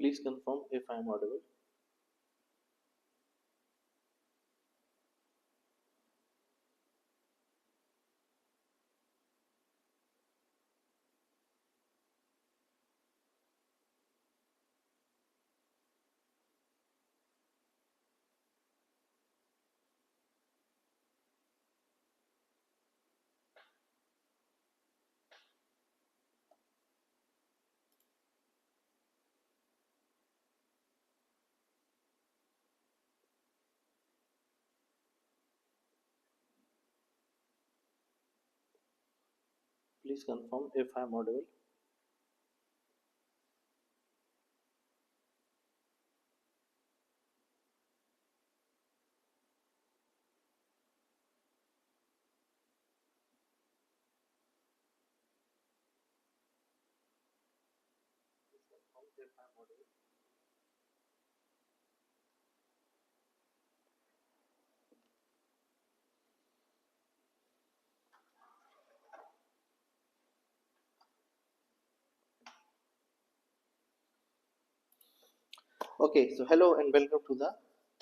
Please confirm if I am audible. Please confirm if I am audible. Please confirm if I am audible. Okay, so hello and welcome to the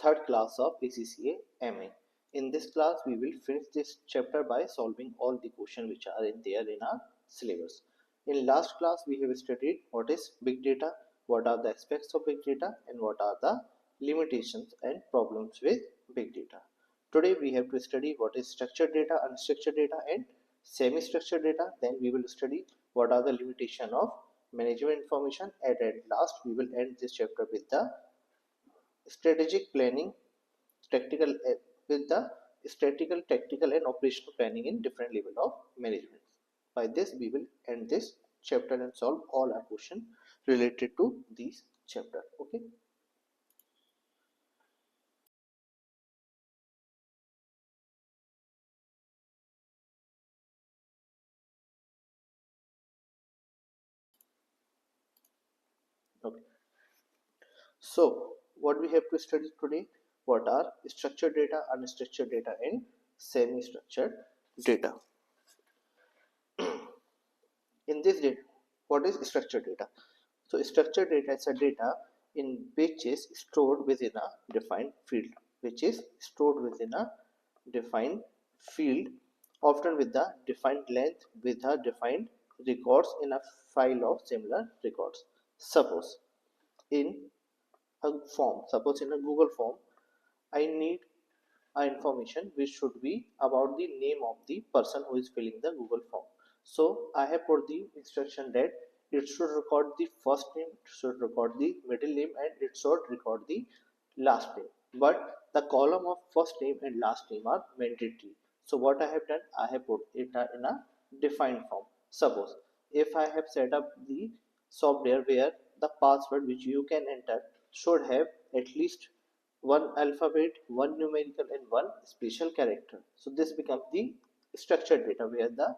third class of ACCA MA. In this class, we will finish this chapter by solving all the questions which are in there in our syllabus. In last class, we have studied what is big data, what are the aspects of big data, and what are the limitations and problems with big data. Today, we have to study what is structured data, unstructured data, and semi-structured data. Then we will study what are the limitations of management information, and at last we will end this chapter with the strategic planning tactical with the statistical, tactical and operational planning in different level of management. By this we will end this chapter and solve all our questions related to this chapter. Okay. Okay. So what we have to study today, what are structured data, unstructured data and semi-structured data. In this data, what is structured data? So structured data is a data in which is stored within a defined field, which is stored within a defined field, often with the defined length with a defined records in a file of similar records. Suppose in a form, suppose in a Google form, I need information which should be about the name of the person who is filling the Google form. So I have put the instruction that it should record the first name, it should record the middle name, and it should record the last name. But the column of first name and last name are mandatory. So what I have done, I have put it in a defined form. Suppose if I have set up the software where the password which you can enter should have at least one alphabet, one numerical, and one special character. So this becomes the structured data where the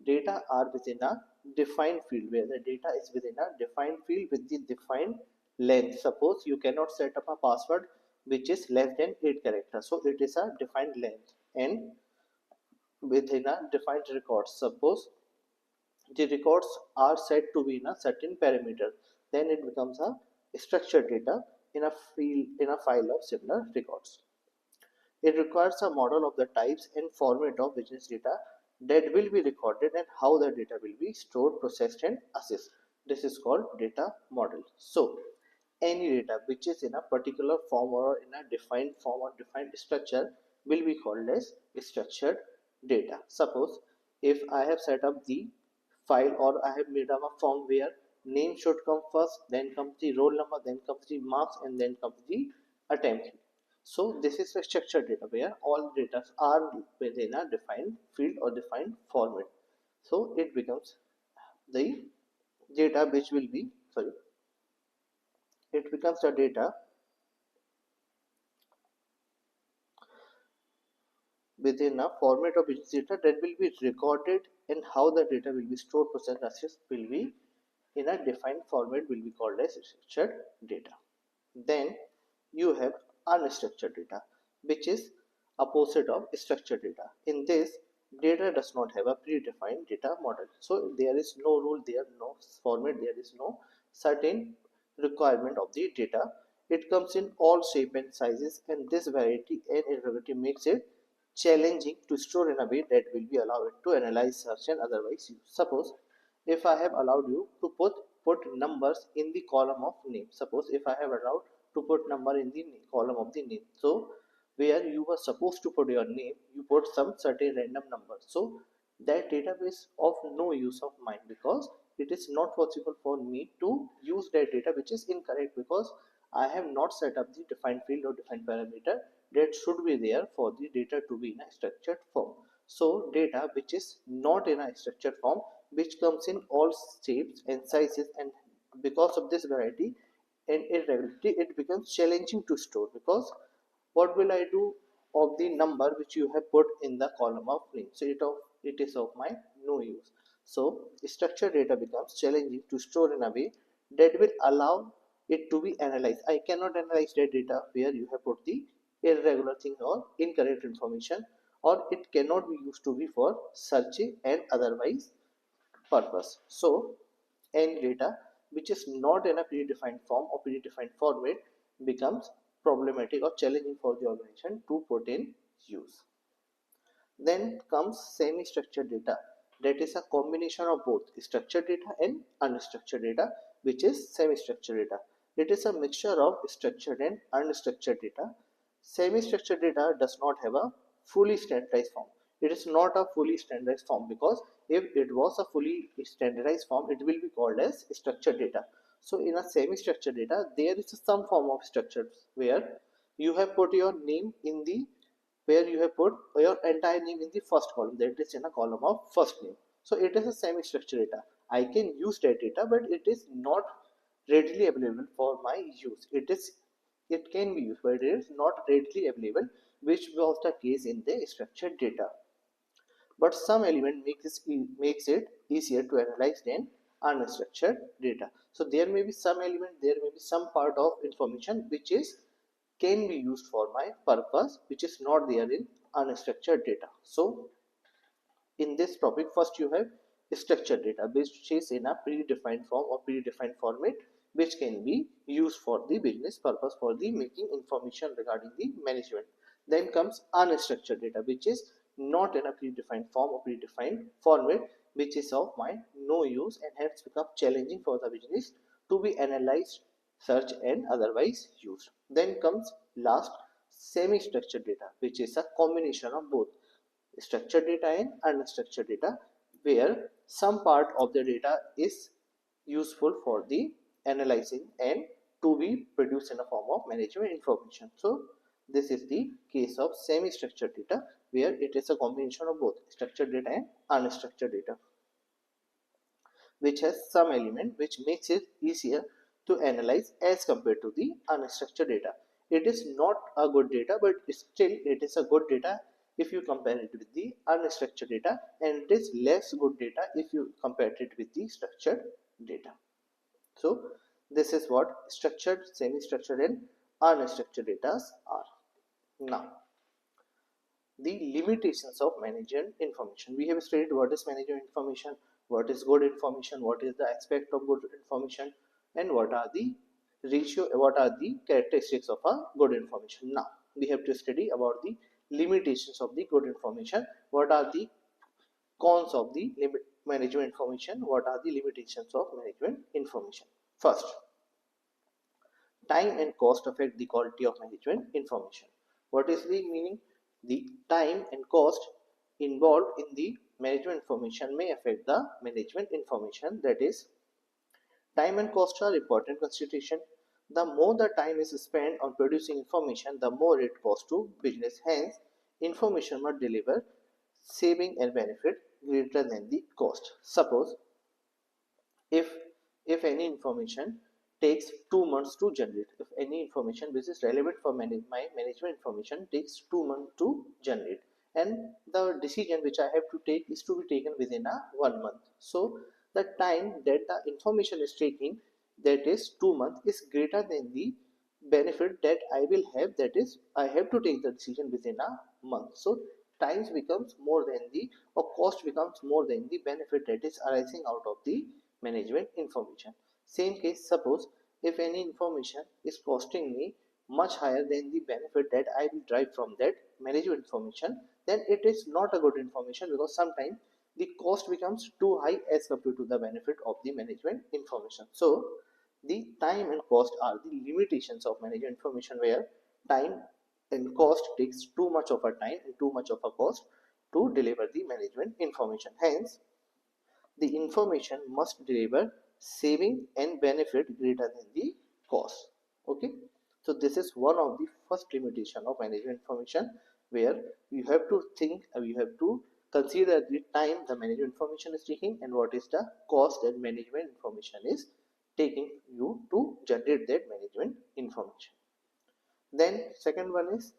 data are within a defined field, where the data is within a defined field with the defined length. Suppose you cannot set up a password which is less than 8 characters. So it is a defined length and within a defined record. Suppose the records are said to be in a certain parameter, then it becomes a structured data in a field in a file of similar records. It requires a model of the types and format of business data that will be recorded and how the data will be stored, processed, and assessed. This is called data model. So, any data which is in a particular form or in a defined form or defined structure will be called as structured data. Suppose if I have set up the file or I have made up a form where name should come first, then comes the roll number, then comes the marks, and then comes the attempt. So this is a structured data where all data are within a defined field or defined format. So it becomes the data which will be sorry. It becomes the data within a format of business data that will be recorded, and how the data will be stored, processed, accessed will be in a defined format will be called as structured data. Then you have unstructured data, which is opposite of structured data. In this, data does not have a predefined data model. So there is no rule there, no format, there is no certain requirement of the data. It comes in all shape and sizes, and this variety and irregularity makes it challenging to store in a way that will be allowed to analyze, search, and otherwise use. Suppose if I have allowed you to put numbers in the column of name. Suppose if I have allowed to put number in the column of the name. So where you were supposed to put your name, you put some certain random number. So that database of no use of mine, because it is not possible for me to use that data which is incorrect, because I have not set up the defined field or defined parameter that should be there for the data to be in a structured form. So data which is not in a structured form, which comes in all shapes and sizes, and because of this variety and irregularity, it becomes challenging to store, because what will I do of the number which you have put in the column of name? So it is of my no use. So structured data becomes challenging to store in a way that will allow it to be analyzed. I cannot analyze that data where you have put the irregular thing or incorrect information, or it cannot be used to be for searching and otherwise purpose. So any data which is not in a predefined form or predefined format becomes problematic or challenging for the organization to put in use. Then comes semi-structured data. That is a combination of both structured data and unstructured data, which is semi-structured data. It is a mixture of structured and unstructured data. Semi-structured data does not have a fully standardized form. It is not a fully standardized form, because if it was a fully standardized form, it will be called as structured data. So in a semi-structured data, there is some form of structure where you have put your name in the, where you have put your entire name in the first column, that is in a column of first name. So it is a semi-structured data. I can use that data, but it is not readily available for my use. It can be used, but it is not readily available, which was the case in the structured data. But some element makes it easier to analyze than unstructured data. So there may be some element, there may be some part of information which is can be used for my purpose, which is not there in unstructured data. So in this topic, first you have structured data, which is in a predefined form or predefined format, which can be used for the business purpose, for the making information regarding the management. Then comes unstructured data, which is not in a predefined form or predefined format, which is of my no use and hence become challenging for the business to be analyzed, searched, and otherwise used. Then comes last semi-structured data, which is a combination of both structured data and unstructured data, where some part of the data is useful for the analyzing and to be produced in a form of management information. So this is the case of semi-structured data, where it is a combination of both structured data and unstructured data, which has some element which makes it easier to analyze as compared to the unstructured data. It is not a good data, but still it is a good data if you compare it with the unstructured data, and it is less good data if you compare it with the structured data. So this is what structured, semi-structured, and unstructured data are. Now, the limitations of management information. We have studied what is management information, what is good information, what is the aspect of good information, and what are the what are the characteristics of a good information. Now we have to study about the limitations of the good information. What are the cons of the management information? What are the limitations of management information? First, time and cost affect the quality of management information. What is the meaning? The time and cost involved in the management information may affect the management information. That is, time and cost are important consideration. The more the time is spent on producing information, the more it costs to business. Hence, information must deliver saving and benefit greater than the cost. Suppose if if any information takes 2 months to generate, if any information which is relevant for my management information takes 2 months to generate, and the decision which I have to take is to be taken within a 1 month, so the time that the information is taking, that is 2 months, is greater than the benefit that I will have, that is I have to take the decision within a month. So times becomes more than the, or cost becomes more than the benefit that is arising out of the management information. Same case, suppose if any information is costing me much higher than the benefit that I will derive from that management information, then it is not a good information, because sometimes the cost becomes too high as compared to the benefit of the management information. So the time and cost are the limitations of management information, where time and cost takes too much of a time and too much of a cost to deliver the management information. Hence, the information must deliver saving and benefit greater than the cost. Okay, so this is one of the first limitation of management information, where you have to think, you have to consider the time the management information is taking and what is the cost that management information is taking you to generate that management information. Then second one is,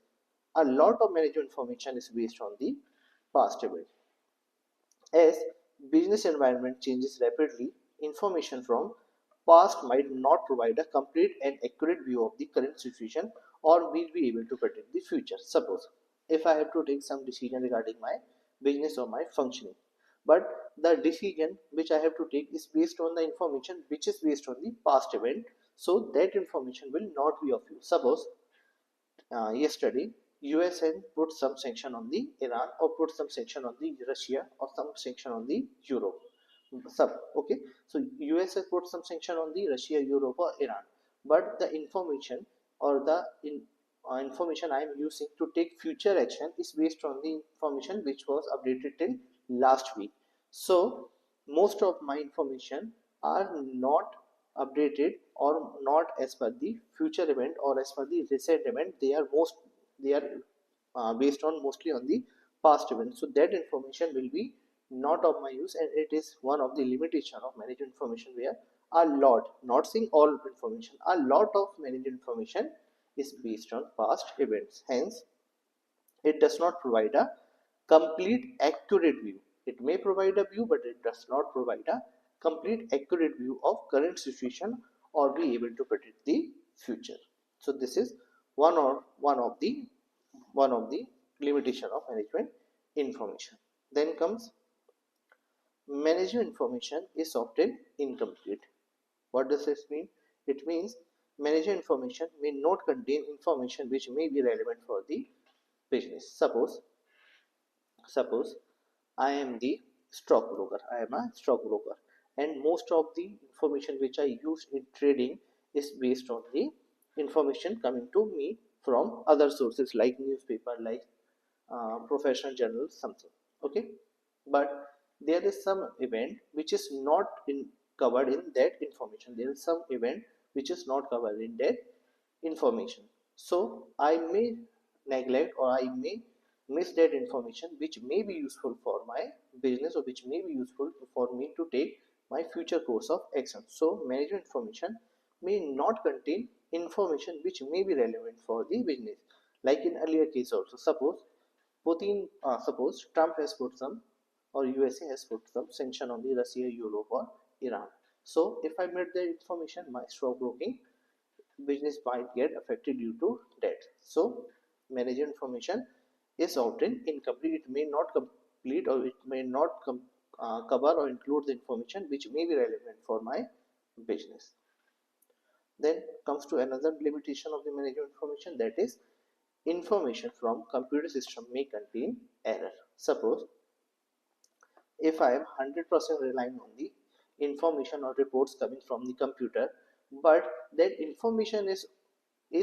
a lot of management information is based on the past event. As business environment changes rapidly, information from past might not provide a complete and accurate view of the current situation or will be able to predict the future. Suppose if I have to take some decision regarding my business or my functioning, but the decision which I have to take is based on the information which is based on the past event, so that information will not be of use. Suppose yesterday US had put some sanction on the Iran, or put some sanction on the Russia, or some sanction on the Europe. Okay, so US has put some sanction on the Russia, Europe, or Iran, but the information or the information I am using to take future action is based on the information which was updated till last week. So most of my information are not updated or not as per the future event or as per the recent event. They are based on mostly on the past event, so that information will be not of my use, and it is one of the limitation of management information, where a lot, not saying all information, a lot of management information is based on past events. Hence, it does not provide a complete accurate view. It may provide a view, but it does not provide a complete accurate view of current situation or be able to predict the future. So this is one of the limitation of management information. Then comes, management information is often incomplete. What does this mean? It means management information may not contain information which may be relevant for the business. Suppose I am the stockbroker. I am a stockbroker, and most of the information which I use in trading is based on the information coming to me from other sources like newspaper, like professional journals, something. Okay, but there is some event which is not covered in that information. There is some event which is not covered in that information. So I may neglect or I may miss that information which may be useful for my business, or which may be useful for me to take my future course of action. So management information may not contain information which may be relevant for the business. Like in earlier case also, suppose Trump has put some, or USA has put some sanction on the Russia, Europe, or Iran. So if I met the information, my stockbroking business might get affected due to that. So management information is often incomplete. It may not complete, or it may not cover or include the information which may be relevant for my business. Then comes to another limitation of the management information, that is, information from computer system may contain error. Suppose if I am 100% relying on the information or reports coming from the computer, but that information is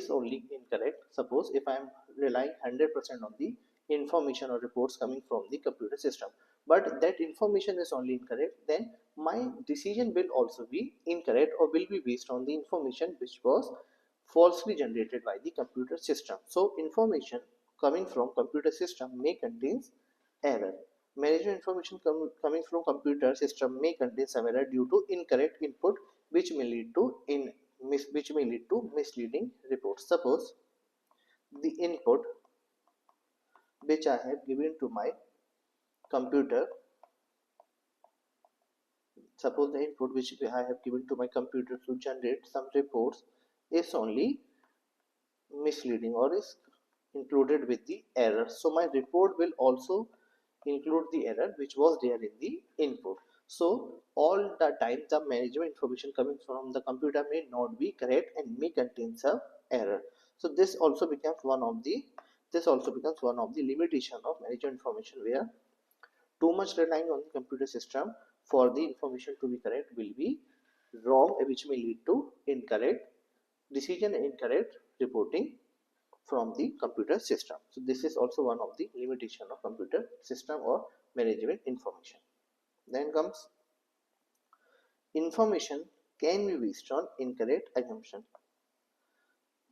only incorrect. Suppose if I am relying 100% on the information or reports coming from the computer system, but that information is only incorrect, then my decision will also be incorrect, or will be based on the information which was falsely generated by the computer system. So information coming from computer system may contain error. Management information coming from computer system may contain some error due to incorrect input, which may lead to misleading reports. Suppose the input which I have given to my computer, suppose the input which I have given to my computer to generate some reports is only misleading, or is included with the error. So my report will also include the error which was there in the input. So all the time the management information coming from the computer may not be correct and may contain some error. So this also becomes one of the limitation of management information, where too much relying on the computer system for the information to be correct will be wrong, which may lead to incorrect decision and incorrect reporting from the computer system. So this is also one of the limitation of computer system or management information. Then comes information can be based on incorrect assumption.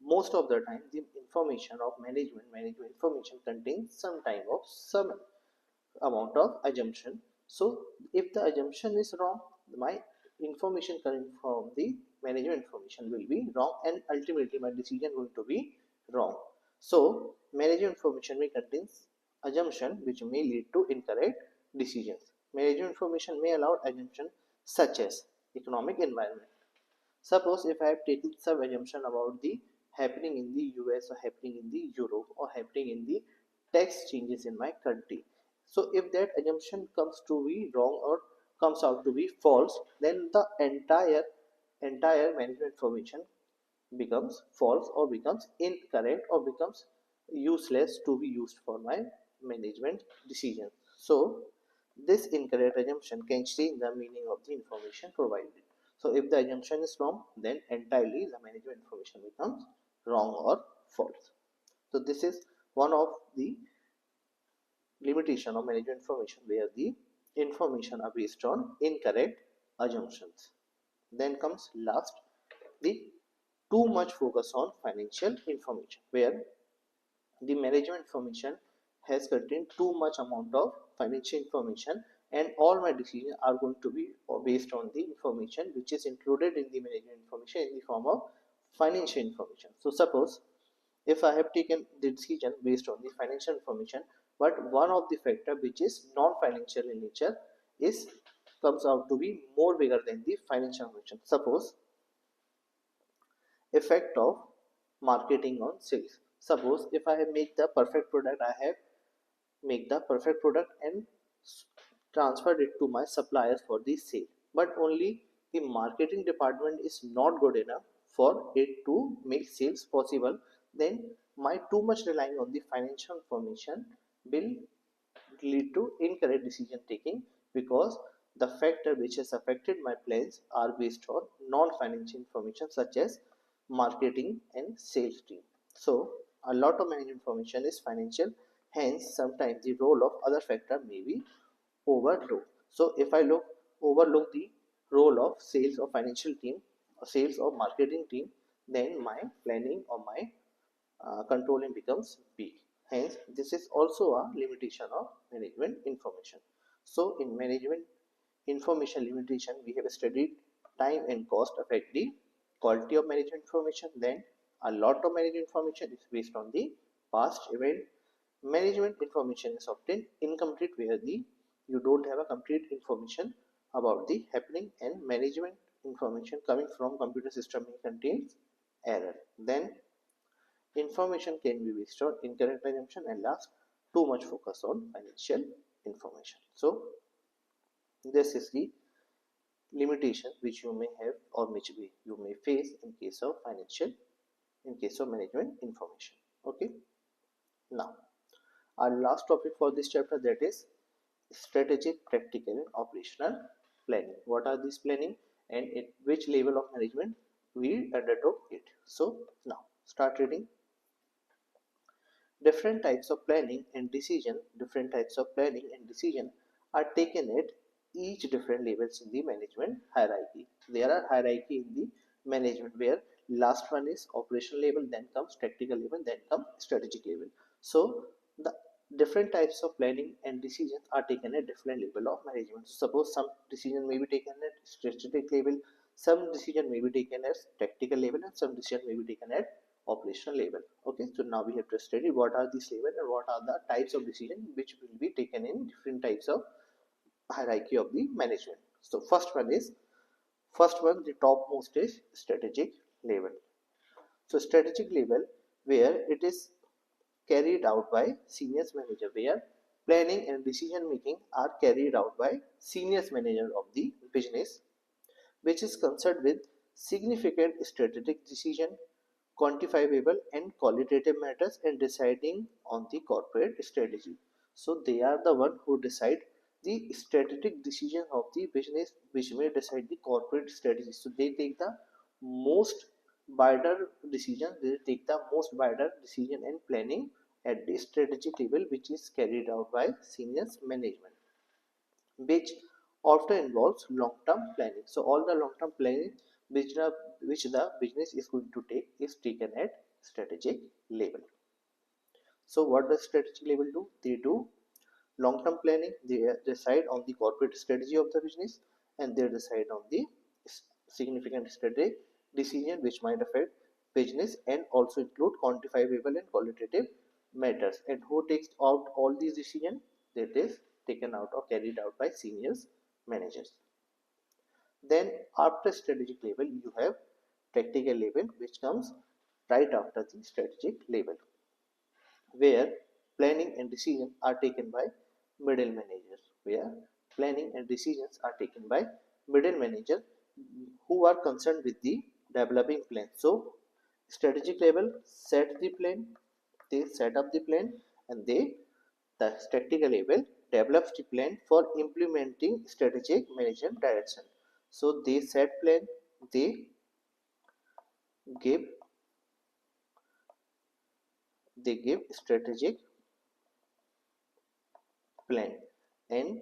Most of the time the information of management information contains some amount of assumption. So if the assumption is wrong, my information coming from the management information will be wrong, and ultimately my decision going to be wrong. So management information may contain assumption which may lead to incorrect decisions. Management information may allow assumption such as economic environment. Suppose if I have taken some assumption about the happening in the US or happening in the Europe or happening in the tax changes in my country. So if that assumption comes to be wrong or comes out to be false, then the entire management information becomes false or becomes incorrect or becomes useless to be used for my management decision. So this incorrect assumption can change the meaning of the information provided. So if the assumption is wrong, then entirely the management information becomes wrong or false. So this is one of the limitation of management information, where the information are based on incorrect assumptions. Then comes last, the too much focus on financial information, where the management information has contained too much amount of financial information, and all my decisions are going to be based on the information which is included in the management information in the form of financial information. So suppose if I have taken the decision based on the financial information, but one of the factor which is non-financial in nature is comes out to be more bigger than the financial information. Suppose effect of marketing on sales. Suppose if I have make the perfect product, I have make the perfect product and transferred it to my suppliers for the sale, but only the marketing department is not good enough for it to make sales possible, then my too much relying on the financial information will lead to incorrect decision taking, because the factor which has affected my plans are based on non-financial information such as marketing and sales team. So a lot of management information is financial, hence sometimes the role of other factor may be overlooked. So if I overlook the role of sales or financial team or sales or marketing team, then my planning or my controlling becomes weak. Hence, this is also a limitation of management information. So, in management information limitation, we have studied time and cost affect the quality of management information. Then, a lot of management information is based on the past event. Management information is often incomplete, where the you don't have a complete information about the happening, and management information coming from computer system may contain error. Then information can be based on incorrect assumption, and last, too much focus on financial information. So this is the limitation which you may have or which you may face in case of management information. Okay, now our last topic for this chapter, that is strategic, practical and operational planning. What are these planning and at which level of management we undertook it? So now start reading. Different types of planning and decision are taken at each different levels in the management hierarchy. There are hierarchy in the management, where last one is operational level, then comes tactical level, then comes strategic level. So the different types of planning and decisions are taken at different level of management. Suppose some decision may be taken at strategic level, some decision may be taken at tactical level, and some decision may be taken at operational level. Okay, so now we have to study what are these level and what are the types of decision which will be taken in different types of hierarchy of the management. So first one, the topmost is strategic level. So strategic level, where it is carried out by senior manager, where Planning and decision making are carried out by senior manager of the business, which is concerned with significant strategic decision, quantifiable and qualitative matters, and deciding on the corporate strategy. So they are the one who decide the strategic decision of the business, which may decide the corporate strategy. So they take the most wider decision, they take the most wider decision and planning at the strategic level, which is carried out by senior management, which often involves long-term planning. So all the long-term planning which the business is going to take is taken at strategic level. So what does strategic level do? They do long-term planning. They decide on the corporate strategy of the business, and they decide on the significant strategic decision which might affect business and also include quantifiable and qualitative matters. And who takes out all these decisions? That is taken out or carried out by seniors managers. Then after strategic level, you have tactical level, which comes right after the strategic level, where planning and decisions are taken by middle managers, where planning and decisions are taken by middle manager who are concerned with the developing plan. So strategic level set the plan, they set up the plan, and the tactical level develops the plan for implementing strategic management direction. So they set plan, they give strategic plan, and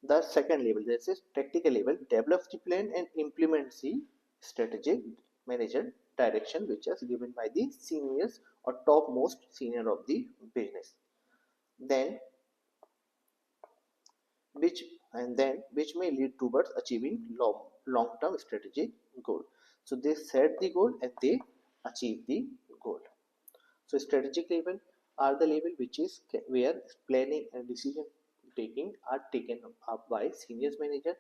the second level, this is tactical level, develops the plan and implements the strategic manager direction which is given by the seniors or topmost senior of the business. Then which which may lead towards achieving long-term strategic goal. So they set the goal and they achieve the goal. So strategic level are the level which is where planning and decision taking are taken up by seniors manager.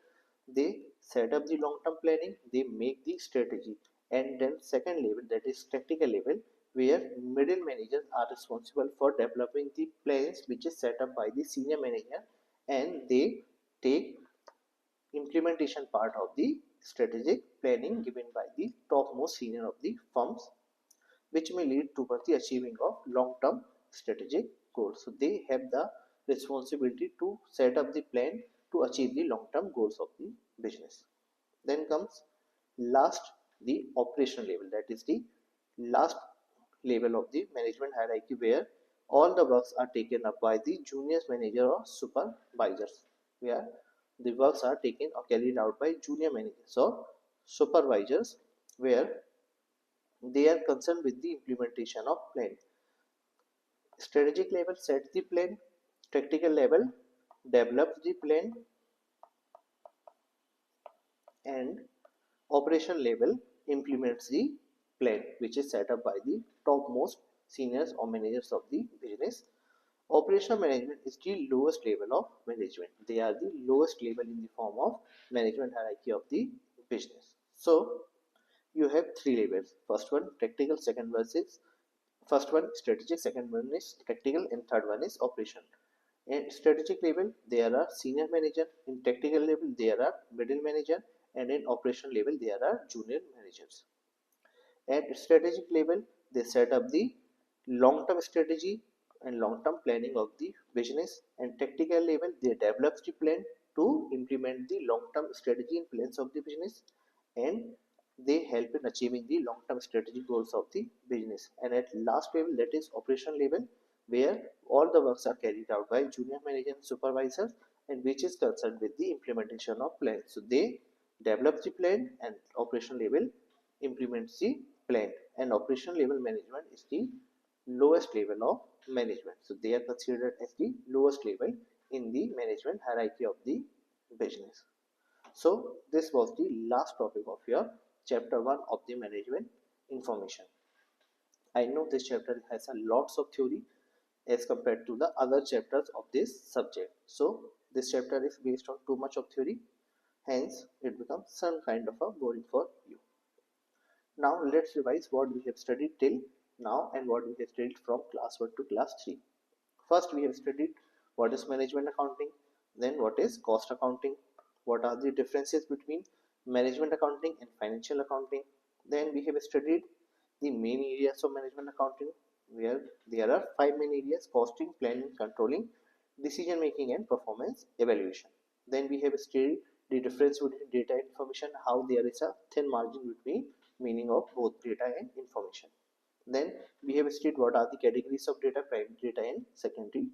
They set up the long-term planning, they make the strategy, and then second level, that is tactical level, where middle managers are responsible for developing the plans which is set up by the senior manager, and they take implementation part of the strategic planning given by the topmost senior of the firms, which may lead towards the achieving of long-term strategic goals. So they have the responsibility to set up the plan to achieve the long-term goals of the business. Then comes last, the operational level, that is the last level of the management hierarchy, where all the works are taken up by the junior manager or supervisors, where the works are taken or carried out by junior managers or supervisors, where they are concerned with the implementation of plan. Strategic level sets the plan, tactical level develops the plan, and operation level implements the plan which is set up by the topmost seniors or managers of the business. Operational management is the lowest level of management. They are the lowest level in the form of management hierarchy of the business. So you have three levels. First one tactical, second one is first one strategic, second one is tactical, and third one is operation. In strategic level there are senior manager, in tactical level there are middle manager, and in operation level there are junior managers. At strategic level they set up the long term strategy and long term planning of the business, and tactical level they develop the plan to implement the long term strategy and plans of the business, and they help in achieving the long term strategic goals of the business. And at last level, that is operation level, where all the works are carried out by junior manager and supervisors, and which is concerned with the implementation of plans. So they develop the plan, and operation level implements the plan, and operation level management is the lowest level of management. So they are considered as the lowest level in the management hierarchy of the business. So this was the last topic of your chapter 1 of the management information. I know this chapter has a lots of theory as compared to the other chapters of this subject. So this chapter is based on too much of theory, hence it becomes some kind of a boring for you. Now let's revise what we have studied till now and what we have studied from class 1 to class 3. First we have studied what is management accounting, then what is cost accounting, what are the differences between management accounting and financial accounting. Then we have studied the main areas of management accounting, where there are five main areas: costing, planning, controlling, decision making, and performance evaluation. Then we have studied the difference between data and information, how there is a thin margin between meaning of both data and information. Then we have studied what are the categories of data: primary data and secondary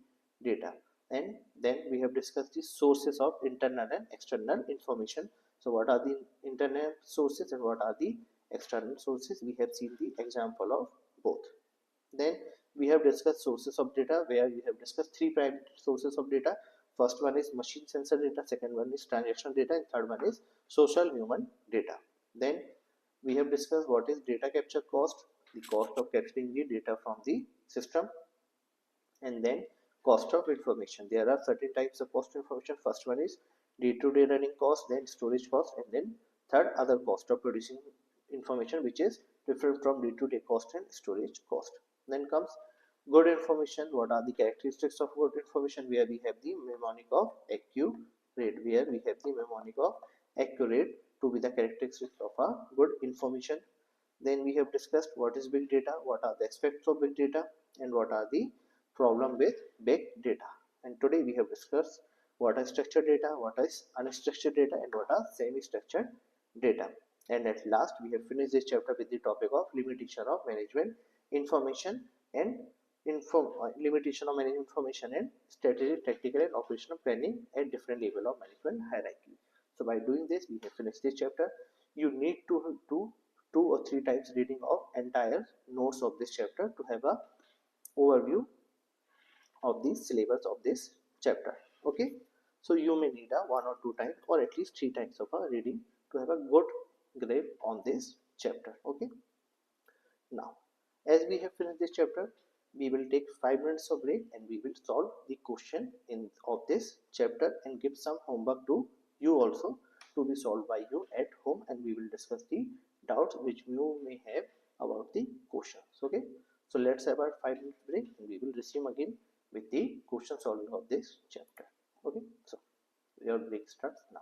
data. And then we have discussed the sources of internal and external information. So what are the internal sources and what are the external sources? We have seen the example of both. Then we have discussed sources of data, where we have discussed three primary sources of data. First one is machine sensor data, second one is transactional data, and third one is social human data. Then we have discussed what is data capture cost, the cost of capturing the data from the system. And then cost of information, there are certain types of cost information. First one is day-to-day running cost, then storage cost, and then third, other cost of producing information, which is different from day-to-day cost and storage cost. Then comes good information. What are the characteristics of good information? Where we have the mnemonic of accurate, where we have the mnemonic of accurate to be the characteristics of a good information. Then we have discussed what is big data, what are the aspects of big data, and what are the problem with big data. And today we have discussed what are structured data, what is unstructured data, and what are semi-structured data. And at last we have finished this chapter with the topic of limitation of management information and limitation of management information and strategic, tactical, and operational planning at different level of management hierarchy. So by doing this, we have finished this chapter. You need to do two or three times reading of entire notes of this chapter to have a overview of the syllabus of this chapter. Okay, so you may need a one or two times or at least three times of a reading to have a good grip on this chapter. Okay, now as we have finished this chapter, we will take 5 minutes of break and we will solve the question in of this chapter and give some homework to you also to be solved by you at home, and we will discuss the doubts which you may have about the questions. Okay, so let's have a 5 minute break and we will resume again with the question solving of this chapter. Okay, so your break starts now.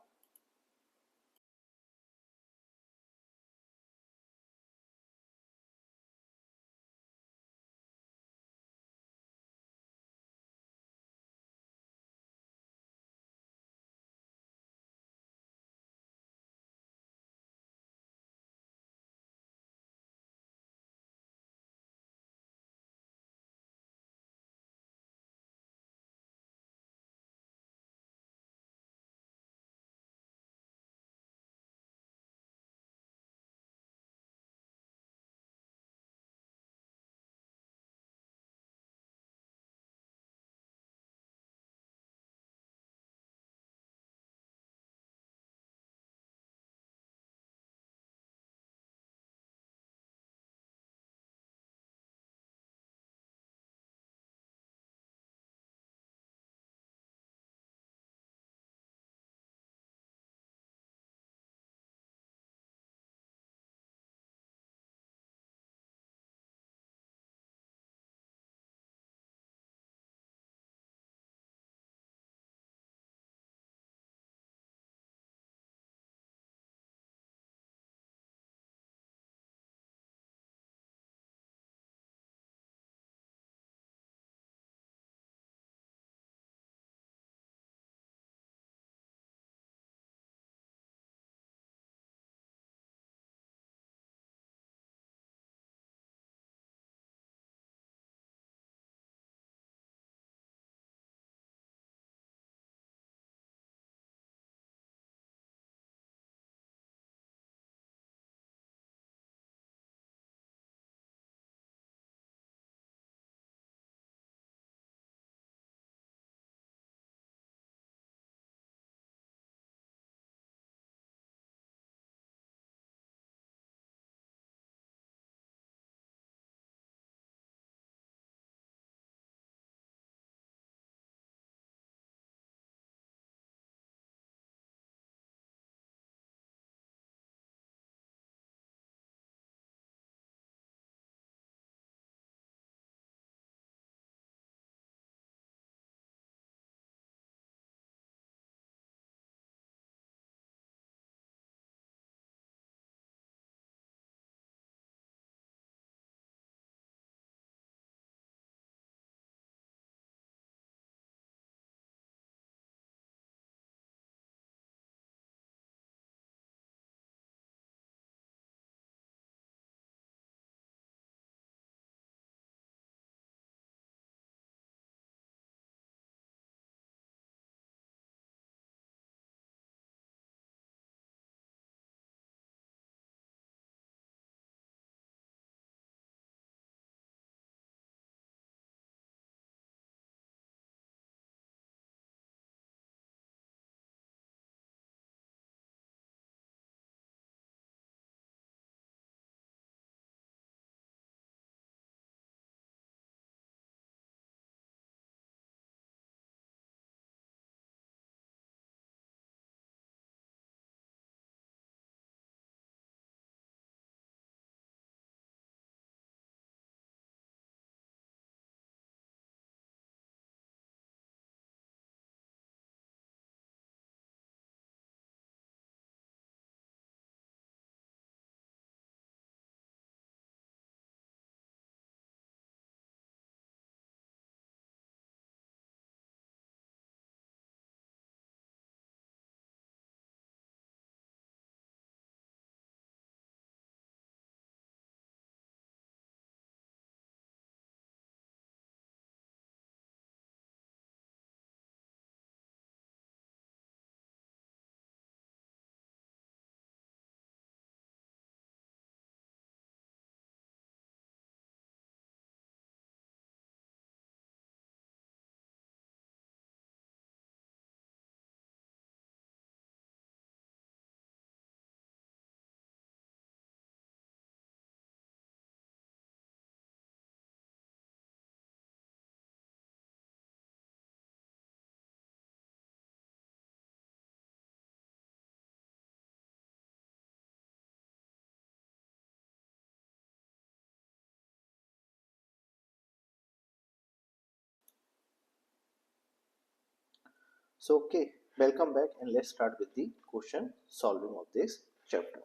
So okay, welcome back and let's start with the question solving of this chapter.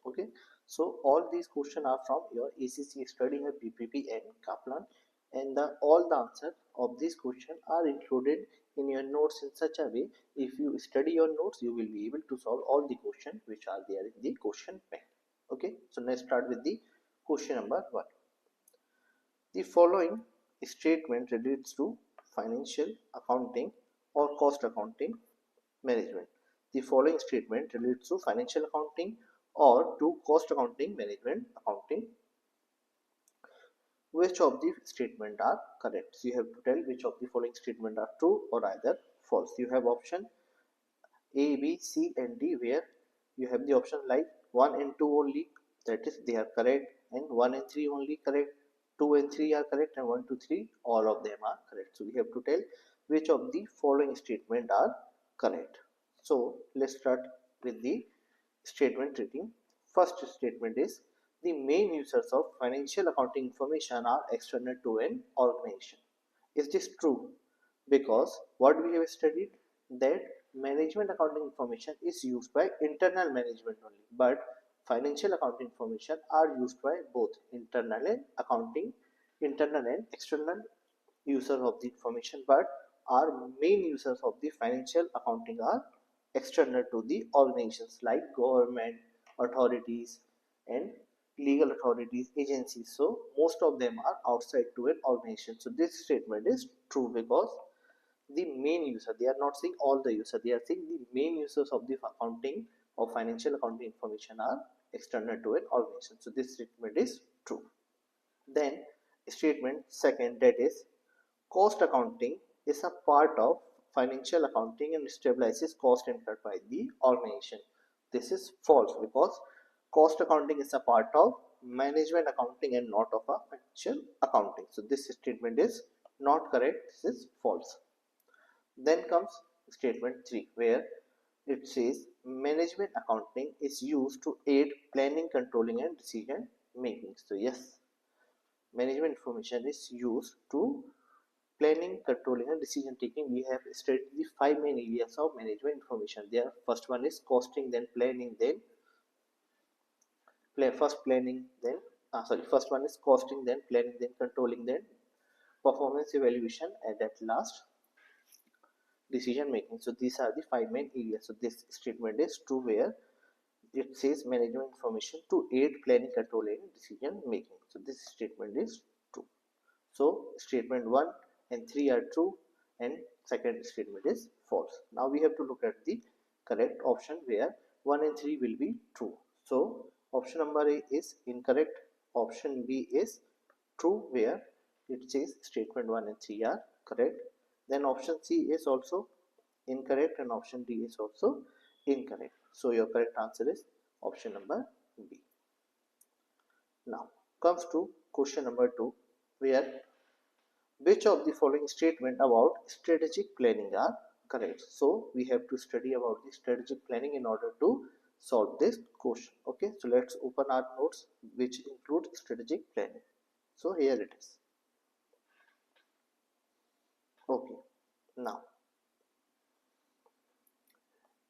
Okay, so all these questions are from your ACCA study hub BPP and Kaplan, and all the answers of this question are included in your notes in such a way if you study your notes you will be able to solve all the questions which are there in the question bank. Okay, so let's start with the question number 1. The following statement relates to financial accounting or cost accounting management. The following statement relates to financial accounting or to cost accounting management accounting. Which of the statement are correct? So you have to tell which of the following statement are true or either false. You have option A, B, C and D where you have the option like 1 and 2 only, that is they are correct, and 1 and 3 only correct, 2 and 3 are correct, and 1, 2, 3 all of them are correct. So we have to tell which of the following statement are correct. So let's start with the statement reading. First statement is the main users of financial accounting information are external to an organization. Is this true? Because what we have studied that management accounting information is used by internal management only, but financial accounting information are used by both internal and external users of the information, but our main users of the financial accounting are external to the organizations like government authorities and legal authorities agencies. So most of them are outside to an organization. So this statement is true because the main user, they are not saying all the user, they are saying the main users of the accounting or financial accounting information are external to an organization. So this statement is true. Then statement second, that is cost accounting is a part of financial accounting and stabilizes cost incurred by the organization. This is false because cost accounting is a part of management accounting and not of a financial accounting. So this statement is not correct. This is false. Then comes statement 3 where it says management accounting is used to aid planning, controlling and decision making. So yes, management information is used to planning, controlling and decision taking. We have studied the 5 main areas of management information. There first one is costing, then planning, then first one is costing, then planning, then controlling, then performance evaluation, and at last decision making. So these are the 5 main areas. So this statement is true where it says management information to aid planning, controlling and decision making. So this statement is true. So statement 1 and 3 are true and second statement is false. Now we have to look at the correct option where 1 and 3 will be true. So option number A is incorrect, option B is true where it says statement 1 and 3 are correct. Then option C is also incorrect and option D is also incorrect. So your correct answer is option number B. Now comes to question number 2 where which of the following statement about strategic planning are correct? So we have to study about the strategic planning in order to solve this question. Okay, so let's open our notes which include strategic planning. So here it is. Okay, now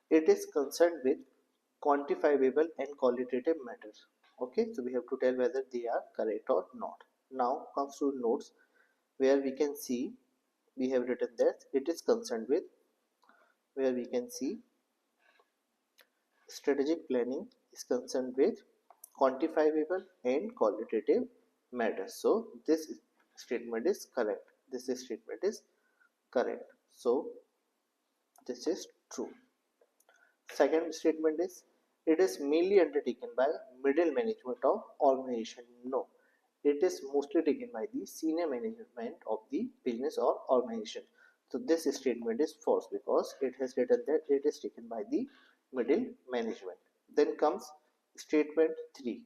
it is concerned with quantifiable and qualitative matters. Okay, so we have to tell whether they are correct or not. Now comes to notes where we can see we have written that it is concerned with, where we can see strategic planning is concerned with quantifiable and qualitative matters. So this statement is correct. This statement is correct. So this is true. Second statement is it is mainly undertaken by middle management of organization. No, it is mostly taken by the senior management of the business or organization. So this statement is false because it has written that it is taken by the middle management. Then comes statement 3.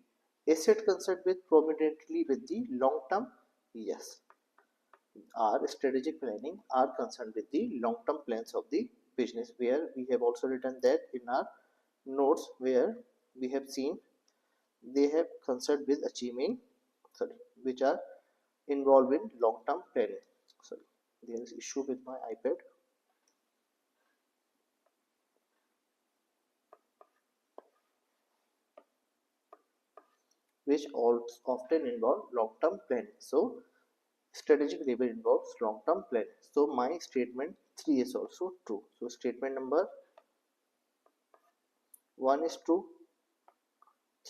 Is it concerned with prominently with the long term? Yes. Our strategic planning are concerned with the long term plans of the business, where we have also written that in our notes where we have seen they have concerned with achieving, which are involved in long term planning. Sorry, there is issue with my iPad. which often involve long-term planning. So strategic labor involves long-term planning. So my statement 3 is also true. So statement number 1 is true,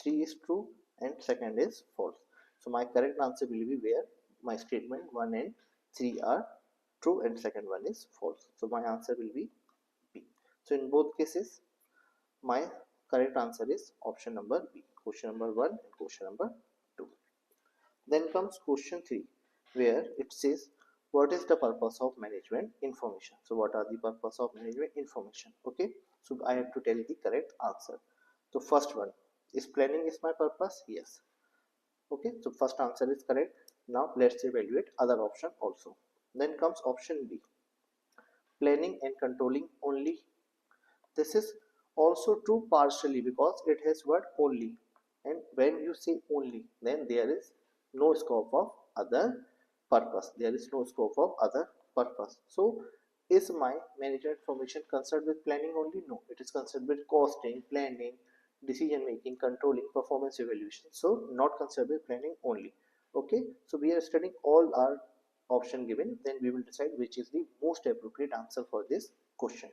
3 is true, and second is false. So my correct answer will be where my statement 1 and 3 are true and second one is false. So my answer will be B. So in both cases, my correct answer is option number B. Question number 1 and question number 2. Then comes question 3, where it says, what is the purpose of management information? So what are the purpose of management information? Okay, so I have to tell the correct answer. So first one, is planning is my purpose? Yes. Okay, so first answer is correct. Now let's evaluate other option also. Then comes option B, planning and controlling only. This is also true partially because it has word only, and when you say only, then there is no scope of other purpose. There is no scope of other purpose. So is my management information concerned with planning only? No, it is concerned with costing, planning, decision making, controlling, performance evaluation. So not concerned with planning only. Okay, so we are studying all our option given, then we will decide which is the most appropriate answer for this question.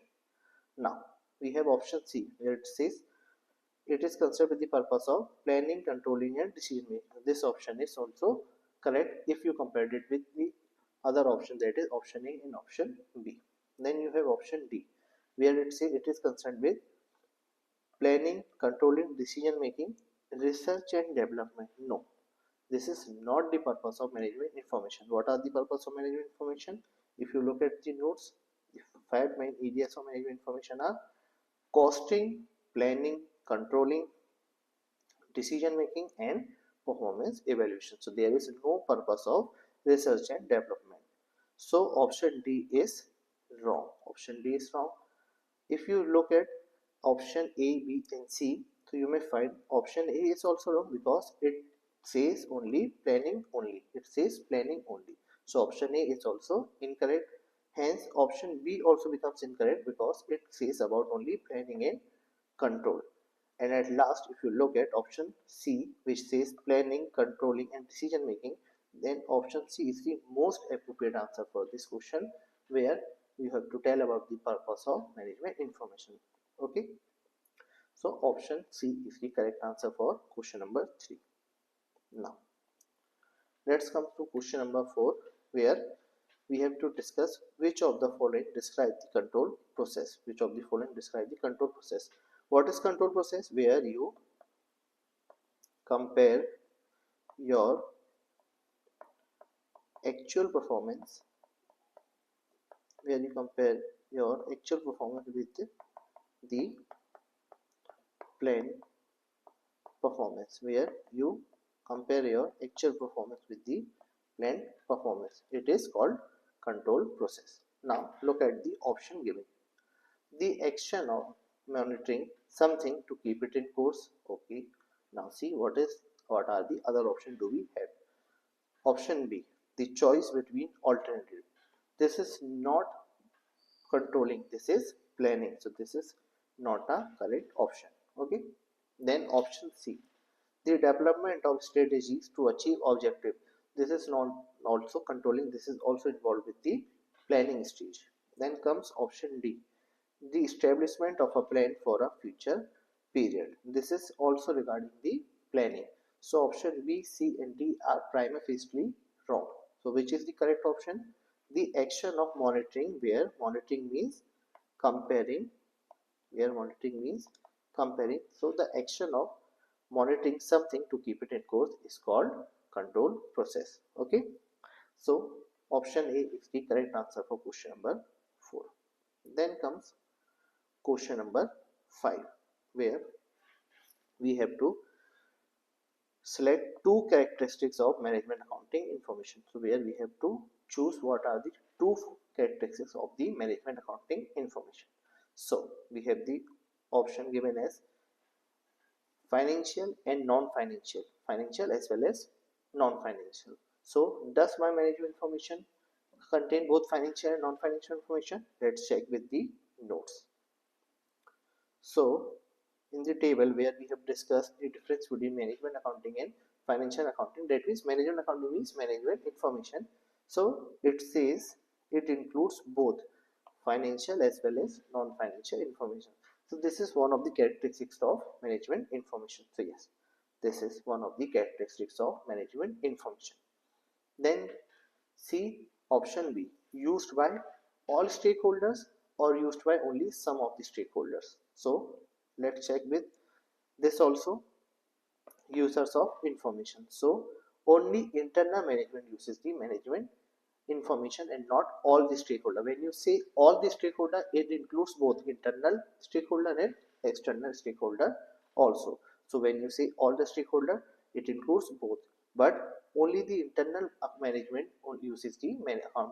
Now we have option C, where it says it is concerned with the purpose of planning, controlling, and decision making. This option is also correct if you compared it with the other option, that is option A and option B. Then you have option D, where it says it is concerned with planning, controlling, decision making, research and development. No, this is not the purpose of management information. What are the purpose of management information? If you look at the notes, the 5 main areas of management information are costing, planning, controlling, decision making, and performance evaluation. So there is no purpose of research and development. So option D is wrong. Option D is wrong. If you look at option A, B, and C, so you may find option A is also wrong because it says only planning only. It says planning only. So option A is also incorrect. Hence option B also becomes incorrect because it says about only planning and control. And at last, if you look at option C, which says planning, controlling, and decision making, then option C is the most appropriate answer for this question, where you have to tell about the purpose of management information. Okay, so option C is the correct answer for question number 3. Now let's come to question number 4, where we have to discuss which of the following describe the control process. Which of the following describe the control process? What is control process? Where you compare your actual performance, where you compare your actual performance with the planned performance, where you compare your actual performance with the planned performance. It is called control process. Now look at the option given. The action of monitoring something to keep it in course. Okay, now see what are the other options do we have. Option B, the choice between alternative. This is not controlling, this is planning, so this is not a correct option. Okay, then option C, the development of strategies to achieve objective. This is not also controlling, this is also involved with the planning stage. Then comes option D, the establishment of a plan for a future period. This is also regarding the planning. So option B, C, and D are prima facie wrong. So which is the correct option? The action of monitoring, where monitoring means comparing, where monitoring means comparing. So the action of monitoring something to keep it in course is called control process. Okay, so option A is the correct answer for question number 4. Then comes question number 5, where we have to select two characteristics of management accounting information. So where we have to choose what are the two characteristics of the management accounting information. So we have the option given as financial and non-financial, financial as well as non-financial. So does my management information contain both financial and non-financial information? Let's check with the notes. So in the table where we have discussed the difference between management accounting and financial accounting. That means management accounting means management information. So it says it includes both financial as well as non-financial information. So this is one of the characteristics of management information. So yes, this is one of the characteristics of management information. Then see option B, used by all stakeholders or used by only some of the stakeholders. So let's check with this also, users of information. So only internal management uses the management information and not all the stakeholder. When you say all the stakeholder, it includes both internal stakeholder and external stakeholder also. So when you say all the stakeholder, it includes both, but only the internal management uses the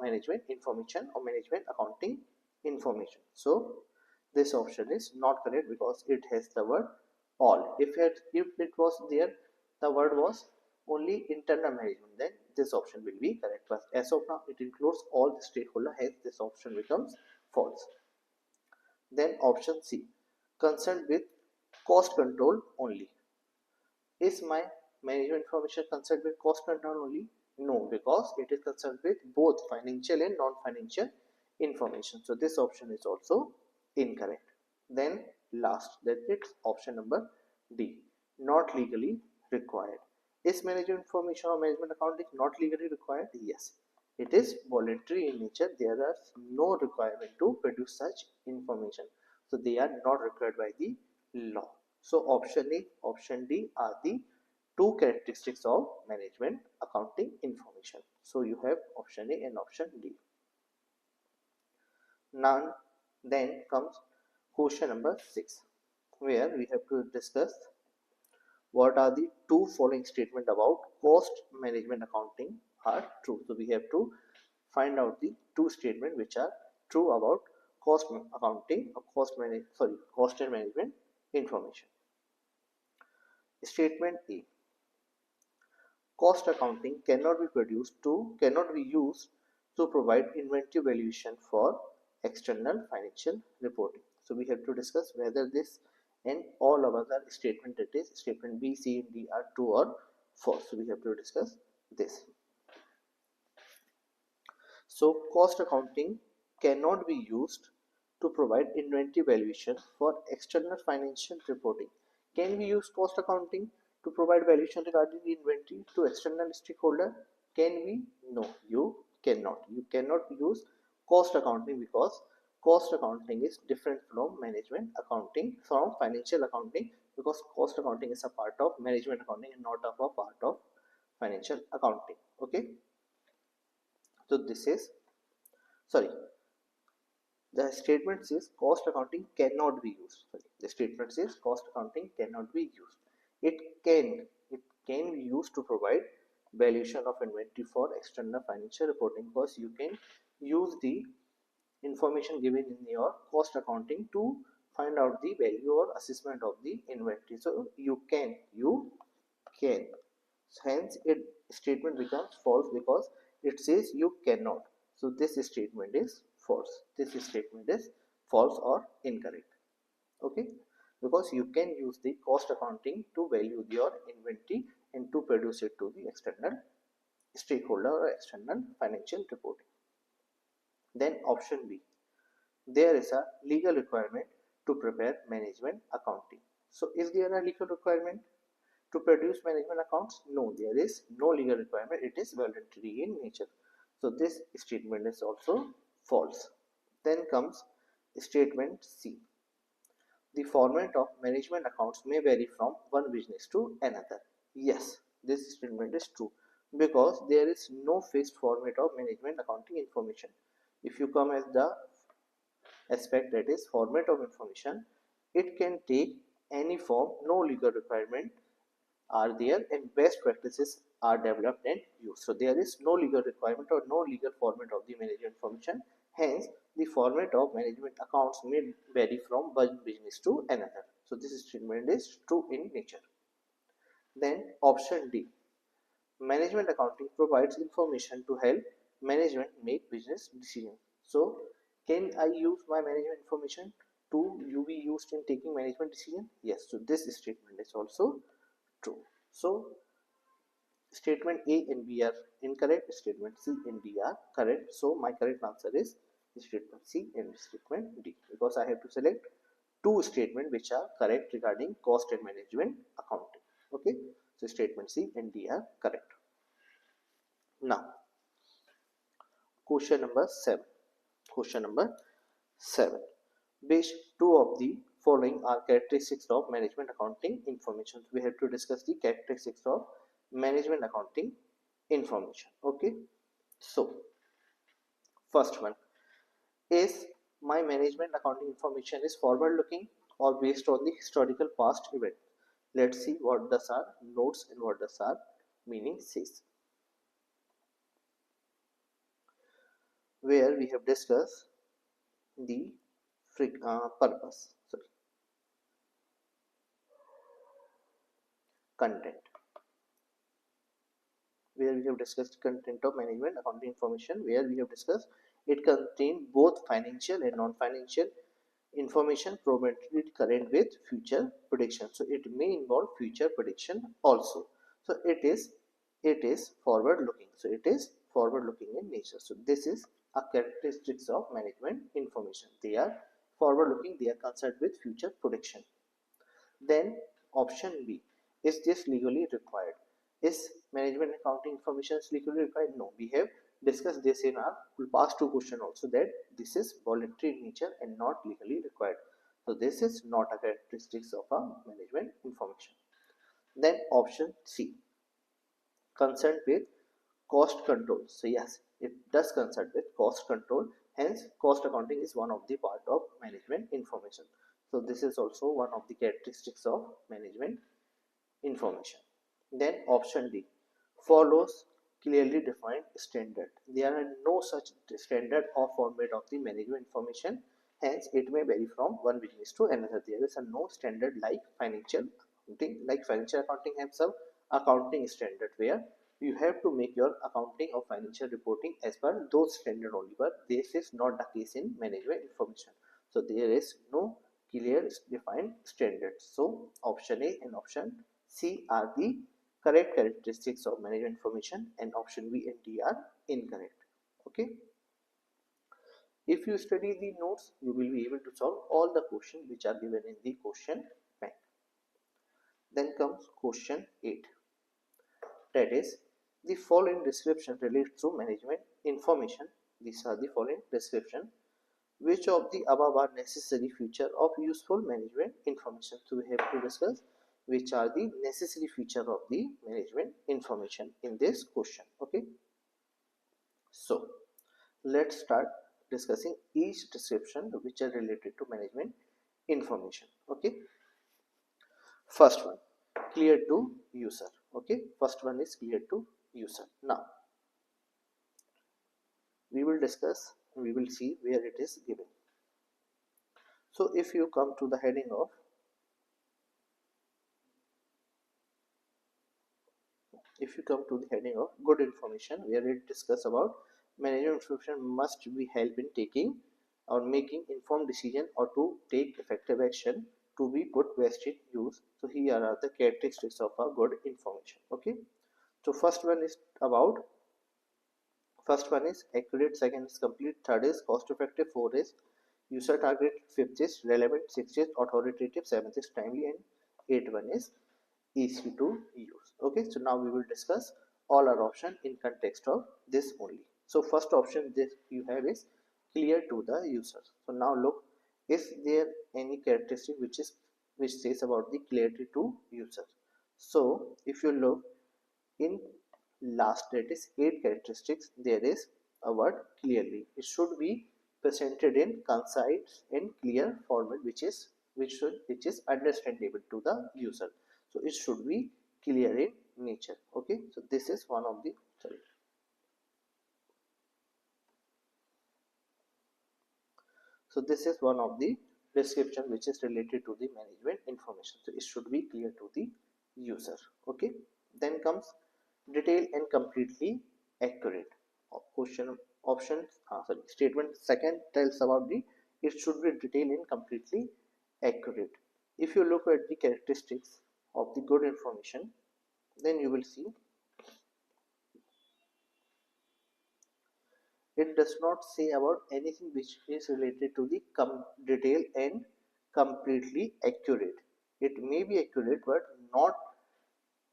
management information or management accounting information. So this option is not correct because it has the word all. If it was there, the word was only internal management, then this option will be correct. But as of now, it includes all the stakeholder, hence this option becomes false. Then option C, concerned with cost control only. Is my management information concerned with cost control only? No, because it is concerned with both financial and non-financial information. So this option is also incorrect. Then last, that is option number D, not legally required. Is management information or management accounting not legally required? Yes. It is voluntary in nature. There is no requirement to produce such information. So they are not required by the law. So option A, option D are the two characteristics of management accounting information. So you have option A and option D. Now then comes question number 6, where we have to discuss what are the two following statements about cost management accounting are true. So we have to find out the two statements which are true about cost accounting or cost and management information. Statement A, cost accounting cannot be used to provide inventory valuation for external financial reporting. So we have to discuss whether this and all of other statement, that is statement B, C and D, are true or false. So we have to discuss this. So cost accounting cannot be used to provide inventory valuation for external financial reporting. Can we use cost accounting to provide valuation regarding the inventory to external stakeholder? Can we? No, you cannot. You cannot use cost accounting because cost accounting is different from management accounting, from financial accounting, because cost accounting is a part of management accounting and not a part of financial accounting. Okay. So this is, sorry, the statement says cost accounting cannot be used. Sorry, the statement says cost accounting cannot be used. It can be used to provide valuation of inventory for external financial reporting, because you can use the information given in your cost accounting to find out the value or assessment of the inventory. So you can. Hence, it statement becomes false because it says you cannot. So this statement is false. This statement is false or incorrect. Okay, because you can use the cost accounting to value your inventory and to produce it to the external stakeholder or external financial reporting. Then option B, there is a legal requirement to prepare management accounting. So is there a legal requirement to produce management accounts? No, there is no legal requirement. It is voluntary in nature. So this statement is also false. Then comes statement C. The format of management accounts may vary from one business to another. Yes, this statement is true because there is no fixed format of management accounting information. If you come as the aspect, that is format of information, it can take any form. No legal requirement are there and best practices are developed and used. So there is no legal requirement or no legal format of the management information. Hence, the format of management accounts may vary from one business to another. So this statement is true in nature. Then option D, management accounting provides information to help management make business decisions. So can I use my management information to you be used in taking management decision? Yes. So this statement is also true. So statement A and B are incorrect, statement C and D are correct. So my correct answer is statement C and statement D, because I have to select two statements which are correct regarding cost and management accounting. Okay, so statement C and D are correct. Now question number 7. Question number 7. Which two of the following are characteristics of management accounting information? We have to discuss the characteristics of management accounting information. Okay, so first one is, my management accounting information is forward looking or based on the historical past event. Let's see what does our notes and what does our meaning says. Where we have discussed the purpose, sorry, content, where we have discussed content of management accounting information, where we have discussed it contains both financial and non-financial information provided current with future prediction. So it may involve future prediction also. So it is forward looking. So it is forward looking in nature. So this is a characteristics of management information. They are forward looking. They are concerned with future prediction. Then option B, is this legally required? Is management accounting information legally required? No, we have discussed this in our past two questions also, that this is voluntary in nature and not legally required. So this is not a characteristics of a management information. Then option C, concerned with cost control. So yes, it does concern with cost control. Hence, cost accounting is one of the part of management information. So this is also one of the characteristics of management information. Then option D, follows clearly defined standard. There are no such standard or format of the management information. Hence, it may vary from one business to another. There is a no standard like financial accounting. Like financial accounting has some accounting standard where you have to make your accounting or financial reporting as per those standard only. But this is not the case in management information. So there is no clear defined standards. So option A and option C are the correct characteristics of management information, and option B and D are incorrect. Okay. If you study the notes, you will be able to solve all the questions which are given in the question bank. Then comes question 8. That is, the following description relates to management information. These are the following description. Which of the above are necessary feature of useful management information? So we have to discuss which are the necessary feature of the management information in this question. Okay. So let's start discussing each description which are related to management information. Okay. First one, clear to user. Okay. First one is clear to user. Now we will discuss, we will see where it is given. So if you come to the heading of good information, where it discuss about management information must be help in taking or making informed decision or to take effective action to be put best in use. So here are the characteristics of a good information. Okay. So first one is accurate, second is complete, third is cost effective, fourth is user target, fifth is relevant, sixth is authoritative, seventh is timely, and eighth one is easy to use. Okay, so now we will discuss all our option in context of this only. So first option this you have is clear to the user. So now look, is there any characteristic which says about the clarity to user? So if you look in last, that is 8 characteristics, there is a word clearly. It should be presented in concise and clear format which is understandable to the user. So it should be clear in nature. Okay, so this is one of the so this is one of the description which is related to the management information. So it should be clear to the user. Okay, then comes detailed and completely accurate. Question option sorry statement second tells about the it should be detailed and completely accurate. If you look at the characteristics of the good information, then you will see it does not say about anything which is related to the detail and completely accurate. It may be accurate but not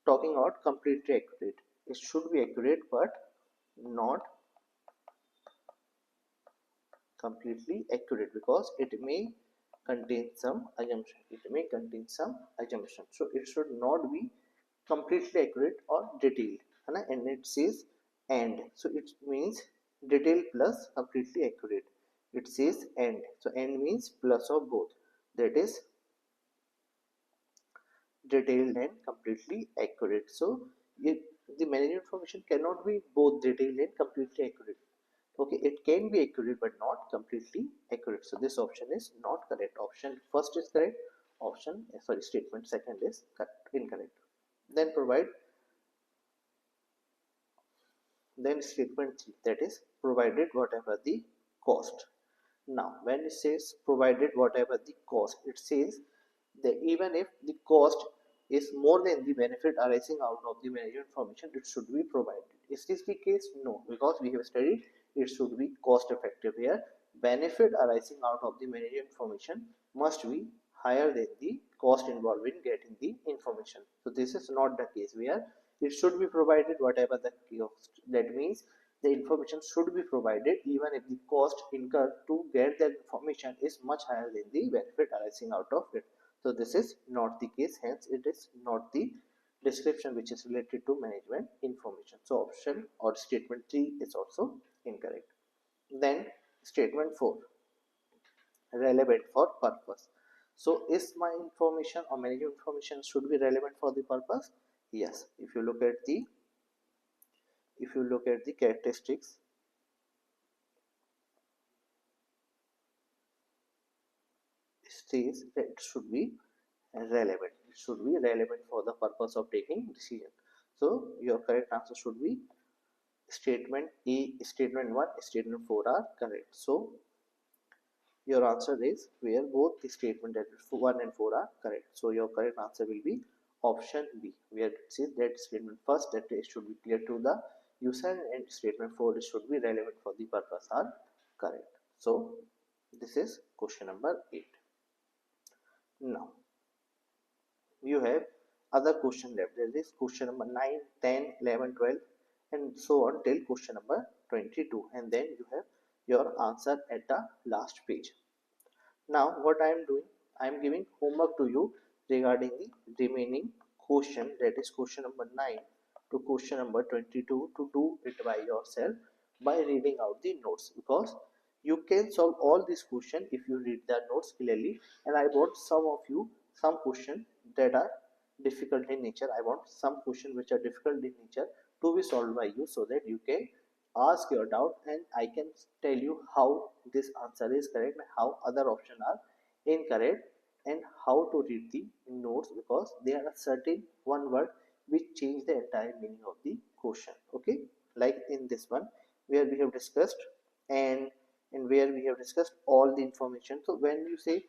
talking about completely accurate. It should be accurate but not completely accurate, because it may contain some assumption. It may contain some assumption. So it should not be completely accurate or detailed. And it says and. So it means detailed plus completely accurate. It says and. So and means plus of both. That is detailed and completely accurate. So the management information cannot be both detailed and completely accurate. Okay, it can be accurate but not completely accurate. So this option is not correct. Option first is correct. Statement second is incorrect. Then statement 3, that is provided whatever the cost. Now when it says provided whatever the cost, it says that even if the cost is more than the benefit arising out of the management information, it should be provided. Is this the case? No, because we have studied it should be cost effective. Here benefit arising out of the management information must be higher than the cost involved in getting the information. So this is not the case where it should be provided whatever the cost. That means the information should be provided even if the cost incurred to get that information is much higher than the benefit arising out of it. So this is not the case, hence it is not the description which is related to management information. So option or statement 3 is also incorrect. Then statement 4, relevant for purpose. So is my information or management information should be relevant for the purpose? Yes. If you look at the characteristics, it says that it should be relevant. It should be relevant for the purpose of taking decision. So your correct answer should be statement A, statement 1, statement 4 are correct. So your answer is where both the statement that 1 and 4 are correct. So your correct answer will be option B, where it says that statement first that it should be clear to the user and statement 4 it should be relevant for the purpose are correct. So this is question number 8. Now you have other question left. There is question number 9, 10, 11, 12 and so on till question number 22, and then you have your answer at the last page. Now what I am doing, I am giving homework to you regarding the remaining question, that is question number 9 to question number 22, to do it by yourself by reading out the notes, because you can solve all these questions if you read the notes clearly. And I want some of you some questions that are difficult in nature. I want some questions which are difficult in nature to be solved by you, so that you can ask your doubt and I can tell you how this answer is correct and how other options are incorrect and how to read the notes, because there are certain one word which change the entire meaning of the question. Okay, like in this one where we have discussed and where we have discussed all the information. So when you say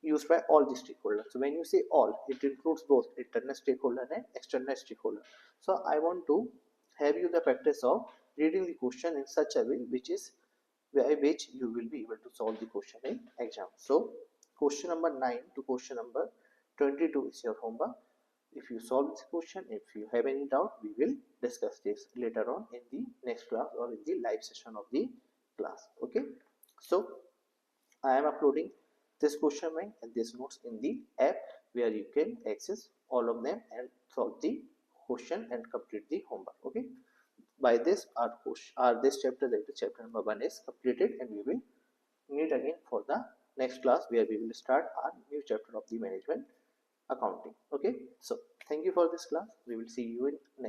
used by all the stakeholders, so when you say all, it includes both internal stakeholder and external stakeholder. So I want to have you the practice of reading the question in such a way by which you will be able to solve the question in exam. So question number 9 to question number 22 is your homework. If you solve this question, if you have any doubt, we will discuss this later on in the next class or in the live session of the class. Okay, so I am uploading this question bank and these notes in the app where you can access all of them and solve the question and complete the homework. Okay, by this this chapter, that is chapter number 1 is completed, and we will meet again for the next class where we will start our new chapter of the management accounting. Okay, so thank you for this class. We will see you in next